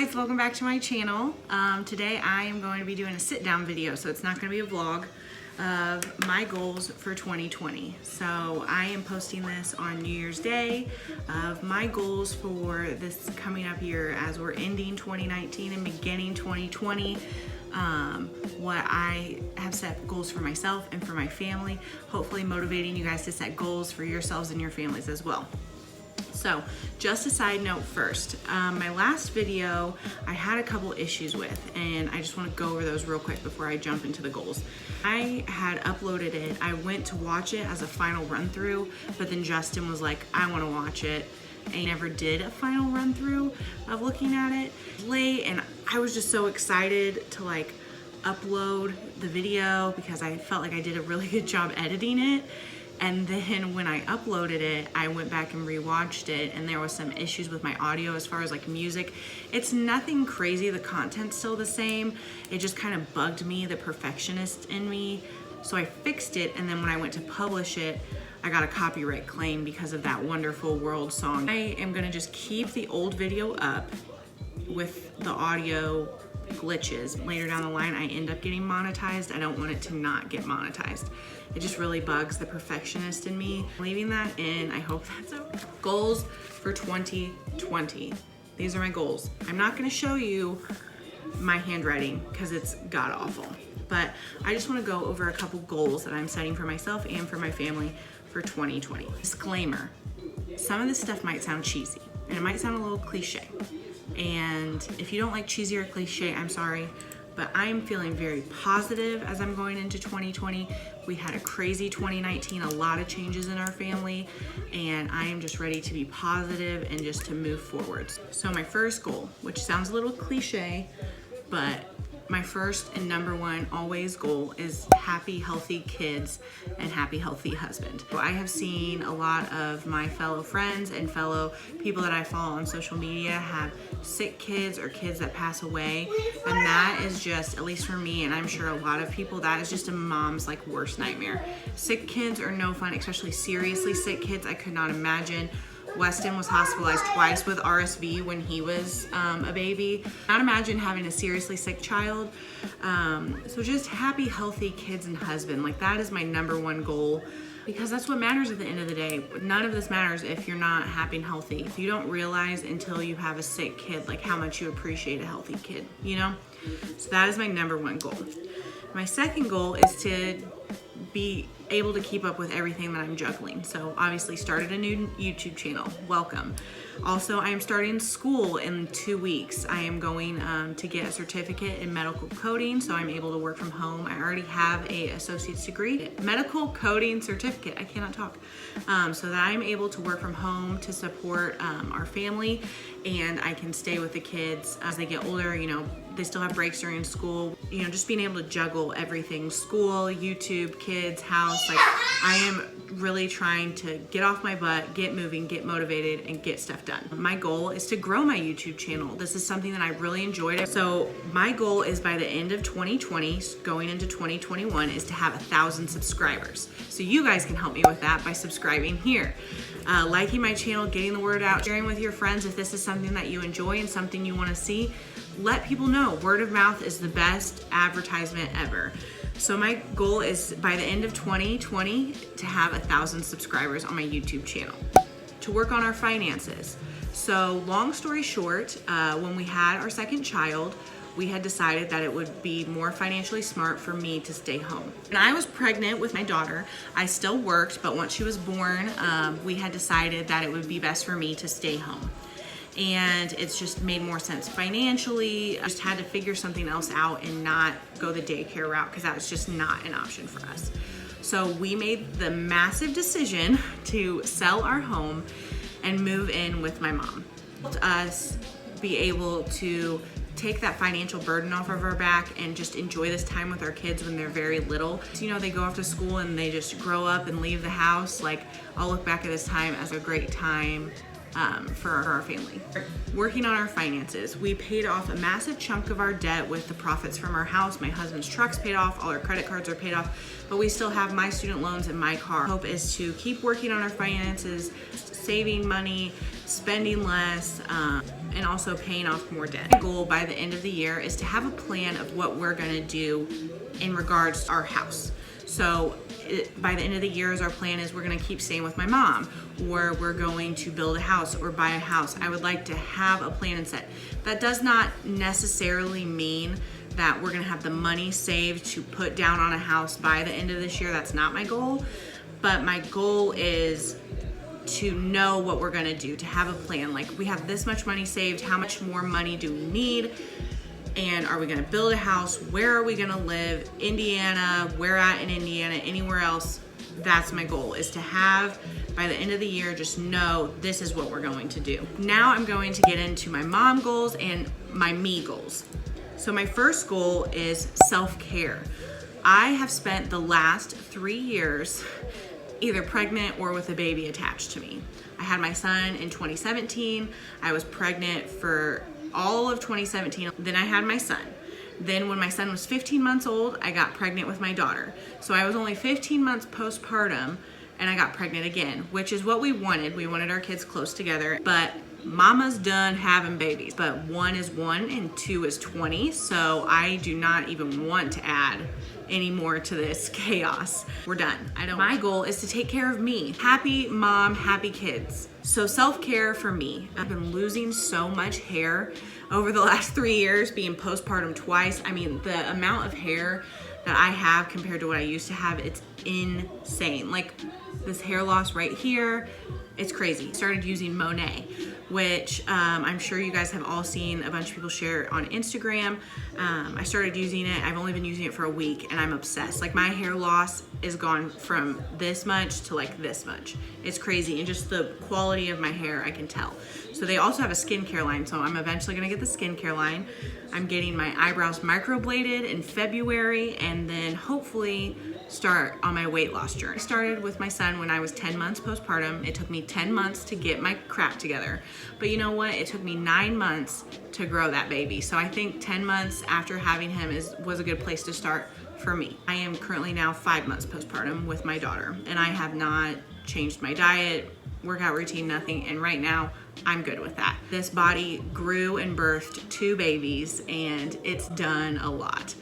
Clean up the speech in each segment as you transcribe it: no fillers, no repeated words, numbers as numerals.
guys, welcome back to my channel. Today I am going to be doing a sit down video, so it's not going to be a vlog of my goals for 2020. So I am posting this on New Year's Day of my goals for this coming up year as we're ending 2019 and beginning 2020. What I have set goals for myself and for my family, hopefully motivating you guys to set goals for yourselves and your families as well. So just a side note first, my last video I had a couple issues with, and I just want to go over those real quick before I jump into the goals. I had uploaded it, I went to watch it as a final run through, but then Justin was like, I want to watch it. I never did a final run through of looking at it late, and I was just so excited to like upload the video because I felt like I did a really good job editing it. And then when I uploaded it, I went back and rewatched it, and there was some issues with my audio as far as like music. It's nothing crazy, the content's still the same. It just kind of bugged me, the perfectionist in me. So I fixed it, and then when I went to publish it, I got a copyright claim because of that Wonderful World song. I am gonna just keep the old video up with the audio glitches. Later down the line, I end up getting monetized. I don't want it to not get monetized. It just really bugs the perfectionist in me. Leaving that in, I hope that's okay. Goals for 2020. These are my goals. I'm not gonna show you my handwriting because it's god awful, but I just wanna go over a couple goals that I'm setting for myself and for my family for 2020. Disclaimer, some of this stuff might sound cheesy and it might sound a little cliche. And if you don't like cheesy or cliche, I'm sorry, but I'm feeling very positive as I'm going into 2020. We had a crazy 2019, a lot of changes in our family, and I am just ready to be positive and just to move forward. So my first goal, which sounds a little cliche, but my first and number one always goal is happy, healthy kids and happy, healthy husband. I have seen a lot of my fellow friends and fellow people that I follow on social media have sick kids or kids that pass away. And that is just, at least for me, and I'm sure a lot of people, that is just a mom's like worst nightmare. Sick kids are no fun, especially seriously sick kids. I could not imagine. Weston was hospitalized twice with RSV when he was a baby. Not imagine having a seriously sick child. So just happy, healthy kids and husband. Like that is my number one goal because that's what matters at the end of the day. None of this matters if you're not happy and healthy. If you don't realize until you have a sick kid, like how much you appreciate a healthy kid, you know? So that is my number one goal. My second goal is to be able to keep up with everything that I'm juggling. So obviously started a new YouTube channel, welcome. Also, I am starting school in 2 weeks. I am going to get a certificate in medical coding, so I'm able to work from home. I already have a associate's degree, medical coding certificate, I cannot talk. So that I'm able to work from home to support our family, and I can stay with the kids as they get older. You know, they still have breaks during school. You know, just being able to juggle everything, school, YouTube, kids, house. Like I am really trying to get off my butt, get moving, get motivated, and get stuff done. My goal is to grow my YouTube channel. This is something that I really enjoyed. So my goal is by the end of 2020, going into 2021, is to have 1,000 subscribers. So you guys can help me with that by subscribing here. Liking my channel, getting the word out, sharing with your friends if this is something that you enjoy and something you want to see. Let people know. Word of mouth is the best advertisement ever. So my goal is by the end of 2020 to have 1,000 subscribers on my YouTube channel. To work on our finances. So long story short, when we had our second child, we had decided that it would be more financially smart for me to stay home. And I was pregnant with my daughter. I still worked, but once she was born, we had decided that it would be best for me to stay home. And it's just made more sense financially. I just had to figure something else out and not go the daycare route because that was just not an option for us. So we made the massive decision to sell our home and move in with my mom. To us be able to take that financial burden off of our back and just enjoy this time with our kids when they're very little. So, you know, they go off to school and they just grow up and leave the house. Like, I'll look back at this time as a great time for our family. Working on our finances. We paid off a massive chunk of our debt with the profits from our house. My husband's truck's paid off, all our credit cards are paid off, but we still have my student loans and my car. Hope is to keep working on our finances, saving money, spending less, and also paying off more debt. My goal by the end of the year is to have a plan of what we're gonna do in regards to our house. So by the end of the year, our plan is we're gonna keep staying with my mom, or we're going to build a house or buy a house. I would like to have a plan and set. That does not necessarily mean that we're gonna have the money saved to put down on a house by the end of this year. That's not my goal, but my goal is to know what we're gonna do, to have a plan. Like, we have this much money saved, how much more money do we need? And are we gonna build a house? Where are we gonna live? Indiana, where at in Indiana, anywhere else? That's my goal, is to have, by the end of the year, just know this is what we're going to do. Now I'm going to get into my mom goals and my me goals. So my first goal is self-care. I have spent the last 3 years either pregnant or with a baby attached to me. I had my son in 2017. I was pregnant for all of 2017. Then I had my son. Then when my son was 15 months old, I got pregnant with my daughter. So I was only 15 months postpartum and I got pregnant again, which is what we wanted. We wanted our kids close together, but mama's done having babies. But 1 is 1 and 2 is 20. So I do not even want to add any more to this chaos. We're done. My goal is to take care of me. Happy mom, happy kids. So self-care for me. I've been losing so much hair over the last 3 years, being postpartum twice. I mean, the amount of hair that I have compared to what I used to have, it's insane. Like, this hair loss right here, it's crazy. I started using Monat, which I'm sure you guys have all seen a bunch of people share on Instagram. I started using it. I've only been using it for a week and I'm obsessed. Like, my hair loss is gone from this much to like this much. It's crazy. And just the quality of my hair, I can tell. So they also have a skincare line. So I'm eventually gonna get the skincare line. I'm getting my eyebrows microbladed in February and then hopefully start on my weight loss journey. I started with my son when I was 10 months postpartum. It took me 10 months to get my crap together. But you know what? It took me 9 months to grow that baby. So I think 10 months after having him was a good place to start for me. I am currently now 5 months postpartum with my daughter, and I have not changed my diet, workout routine, nothing. And right now, I'm good with that. This body grew and birthed 2 babies, and it's done a lot.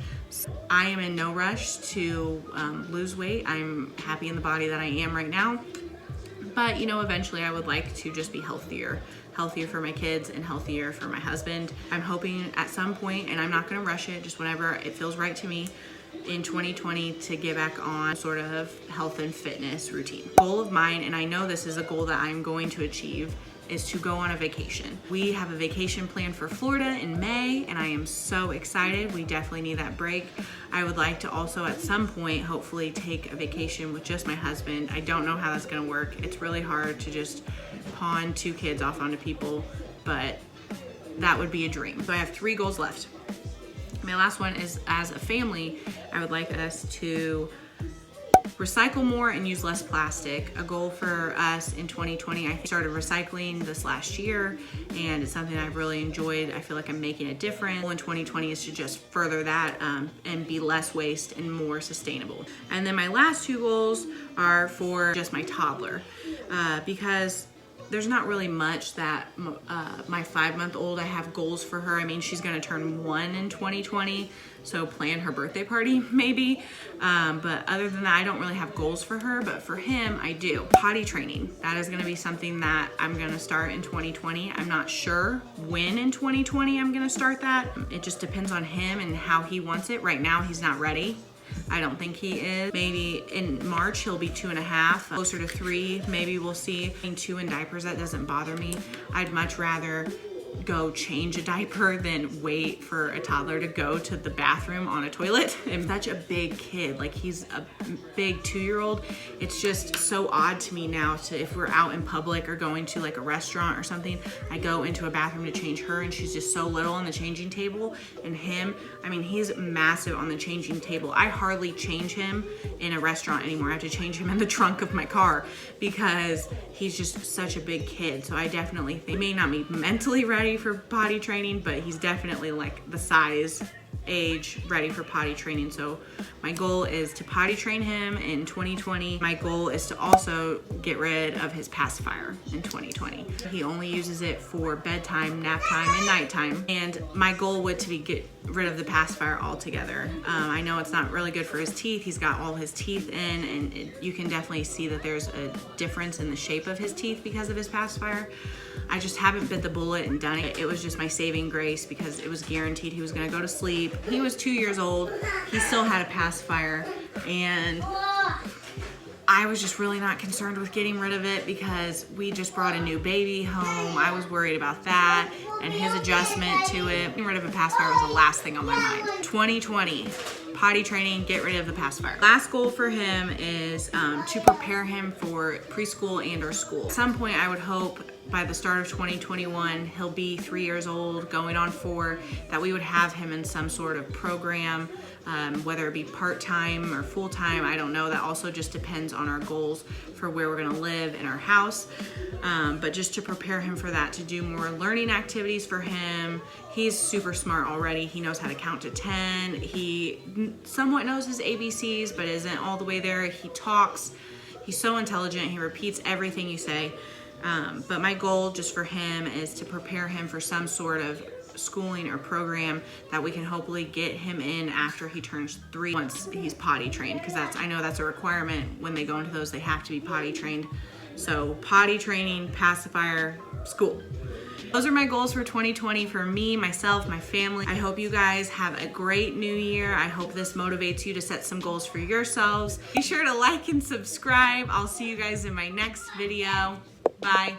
I am in no rush to lose weight. I'm happy in the body that I am right now. But, you know, eventually I would like to just be healthier for my kids and healthier for my husband. I'm hoping at some point, and I'm not gonna rush it, just whenever it feels right to me, in 2020 to get back on sort of health and fitness routine. Goal of mine, and I know this is a goal that I'm going to achieve, is to go on a vacation. We have a vacation planned for Florida in May, and I am so excited. We definitely need that break. I would like to also at some point hopefully take a vacation with just my husband. I don't know how that's gonna work. It's really hard to just pawn 2 kids off onto people, but that would be a dream. So I have 3 goals left. My last one is, as a family, I would like us to recycle more and use less plastic. A goal for us in 2020, I started recycling this last year, and it's something I've really enjoyed. I feel like I'm making a difference. In 2020 is to just further that and be less waste and more sustainable. And then my last 2 goals are for just my toddler, because there's not really much that my 5-month-old, I have goals for her. I mean, she's gonna turn 1 in 2020, so plan her birthday party maybe. But other than that, I don't really have goals for her, but for him, I do. Potty training, that is gonna be something that I'm gonna start in 2020. I'm not sure when in 2020 I'm gonna start that. It just depends on him and how he wants it. Right now, he's not ready. I don't think he is. Maybe in March, he'll be 2.5, closer to 3. Maybe we'll see. Being 2 in diapers, that doesn't bother me. I'd much rather go change a diaper than wait for a toddler to go to the bathroom on a toilet. I'm such a big kid, like he's a big 2-year-old. It's just so odd to me now if we're out in public or going to like a restaurant or something, I go into a bathroom to change her and she's just so little on the changing table, and him, I mean, he's massive on the changing table. I hardly change him in a restaurant anymore. I have to change him in the trunk of my car because he's just such a big kid. So I definitely think he may not be mentally ready for potty training, but he's definitely like the size, age, ready for potty training. So my goal is to potty train him in 2020. My goal is to also get rid of his pacifier in 2020. He only uses it for bedtime, nap time, and nighttime. And my goal would to be get rid of the pacifier altogether. I know it's not really good for his teeth. He's got all his teeth in, and you can definitely see that there's a difference in the shape of his teeth because of his pacifier. I just haven't bit the bullet and done it. It was just my saving grace because it was guaranteed he was gonna go to sleep. He was 2 years old. He still had a pacifier, and I was just really not concerned with getting rid of it because we just brought a new baby home. I was worried about that and his adjustment to it. Getting rid of a pacifier was the last thing on my mind. 2020, potty training, get rid of the pacifier. Last goal for him is to prepare him for preschool and or school. At some point, I would hope by the start of 2021, he'll be 3 years old, going on 4, that we would have him in some sort of program, whether it be part-time or full-time, I don't know. That also just depends on our goals for where we're gonna live in our house. But just to prepare him for that, to do more learning activities for him. He's super smart already. He knows how to count to 10. He somewhat knows his ABCs, but isn't all the way there. He talks. He's so intelligent. He repeats everything you say. But my goal just for him is to prepare him for some sort of schooling or program that we can hopefully get him in after he turns 3 once he's potty trained, because I know that's a requirement when they go into those. They have to be potty trained. So potty training, pacifier, school. Those are my goals for 2020 for me, myself, my family. I hope you guys have a great new year. I hope this motivates you to set some goals for yourselves. Be sure to like and subscribe. I'll see you guys in my next video. Bye.